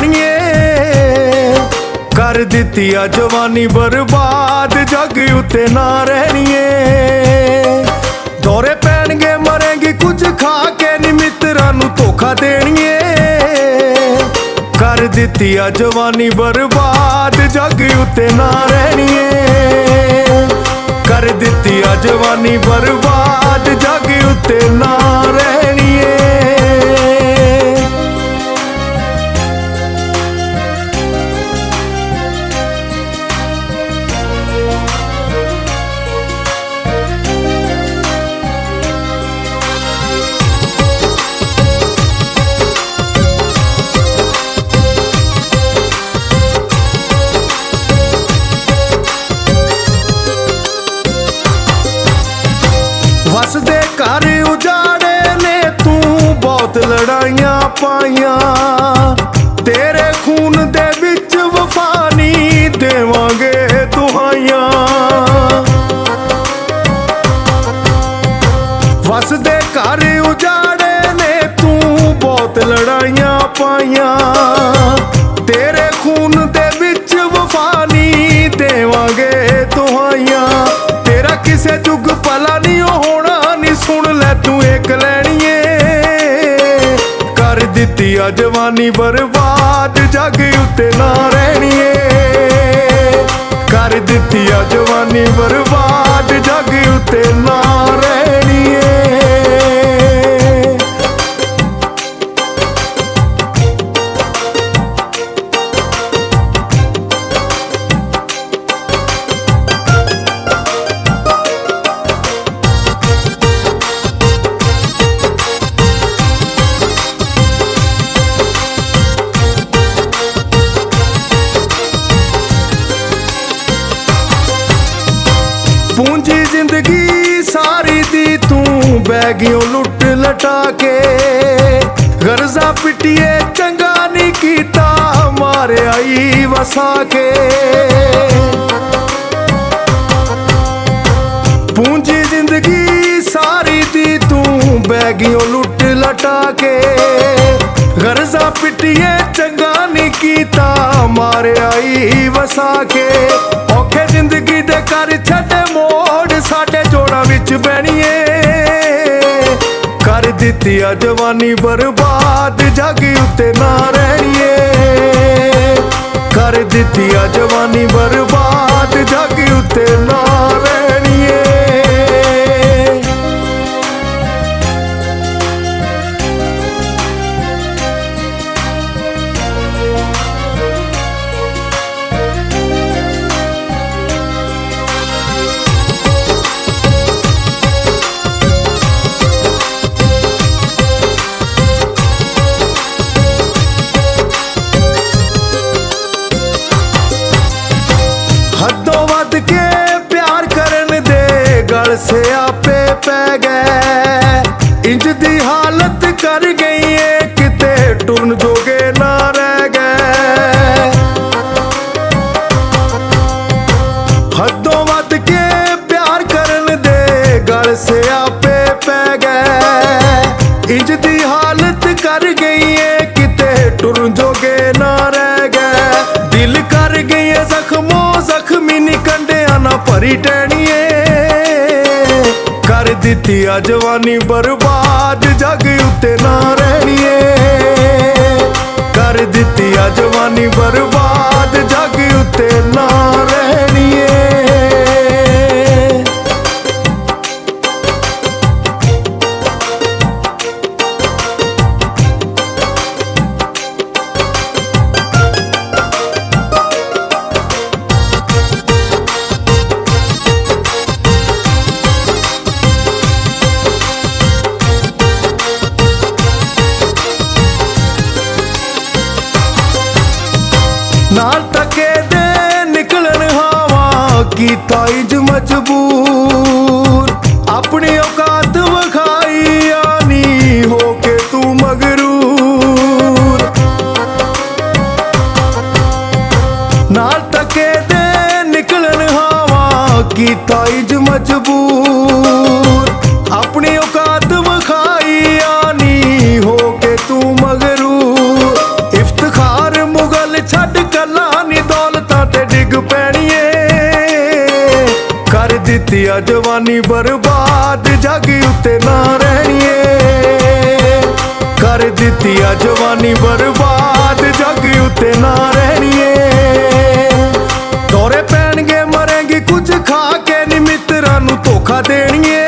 रहणिए। कर दित्ती आ जवानी बर्बाद, जग उत्ते ना रहणिए। दौरे पैणगे मरेंगी कुछ खा के, नी मित्रां नूं धोखा देणिए। कर दित्ती आ जवानी बर्बाद, जग उत्ते ना रहणिए। कर दित्ती आ जवानी बर्बाद, जग उत्ते ना रहणिए। वसदे घर उजाड़े ने तू बहुत लड़ाइयां पाइयां। तेरे खून दे विच वफा नी देवांगे दुहाइयां। वसदे घर उजाड़े ने तू बहुत लड़ाइयां पाइयां। तेरे खून दे विच वफा नी देवांगे दुहाइयां। तेरा किसे जुग भला नहीं होना, नी सुन लै तू एक लैणिए। कर दित्ती आ जवानी बर्बाद, जग उत्ते ना रहणिए। कर दित्ती आ जवानी बर्बाद, जग उत्ते ना रहणिए। पूंजी जिंदगी सारी दी तू बैगियों लुट लटा के। गर्जा पिटिए चंगा नहीं कीता, मारे आई वसा के। पूंजी जिंदगी सारी दी तू बैगियों लुट लटा के। गर्जा पिटिए चंगा नहीं कीता, मारे आई वसा के। औखे जिंदगी दे कर छड्डे मोड़, साडे जोड़ां विच बैणिए। कर दित्ती आ जवानी बर्बाद, जग उत्ते ना रहणिए। कर दित्ती आ जवानी बर्बाद, जग उत्ते ना रहणिए। हदों वध के प्यार करन दे गल से आपे पै गए। इंज दी हालत कर गई है, किते टुरन जोगे ना रह गए। हदों वध के प्यार करन दे गल से आपे पै गए। इंज दी हालत कर गई है, किते टुरन जोगे ना रह गए। दिल कर गई है जख्मों जख्मी, नी कंडियां ना भरी टहणिए। कर दित्ती आ जवानी बर्बाद, जग उत्ते ना रहणिए। कर दित्ती आ जवानी बर्बाद, जग उत्ते ना रहणिए। नाल तके दे निकलन हावा, कीता इंज मजबूर। अपनी औकात वखाई आनी, होके तू मगरूर। नाल तके दे निकलन हावा, कीता इंज मजबूर। अपनी औकात वखाई आनी, होके तू मगरूर। इफ्तिखार ਦਿੱਤੀ ਆ ਜਵਾਨੀ ਬਰਬਾਦ, ਜੱਗ ਉੱਤੇ ਨਾ ਰਹਿਣੀਏ। ਕਰ ਦਿੱਤੀ ਆ ਜਵਾਨੀ ਬਰਬਾਦ, ਜੱਗ ਉੱਤੇ ਨਾ ਰਹਿਣੀਏ। ਦੌਰੇ ਪੈਣਗੇ ਮਰੇਂਗੀ ਕੁਝ ਖਾ ਕੇ, ਨੀ ਮਿੱਤਰਾਂ ਨੂੰ ਧੋਖਾ ਦੇਣੀਏ।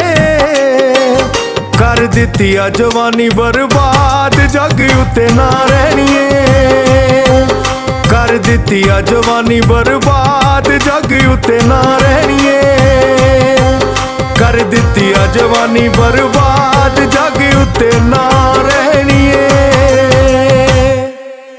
ਕਰ ਦਿੱਤੀ ਆ ਜਵਾਨੀ ਬਰਬਾਦ, ਜੱਗ ਉੱਤੇ ਨਾ ਰਹਿਣੀਏ। ਕਰ ਦਿੱਤੀ ਆ ਜਵਾਨੀ ਬਰਬਾਦ, ਜੱਗ ਉੱਤੇ ਨਾ ਰਹਿਣੀਏ। ਕਰ ਦਿੱਤੀ ਆ ਜਵਾਨੀ ਬਰਬਾਦ, ਜੱਗ ਉੱਤੇ ਨਾ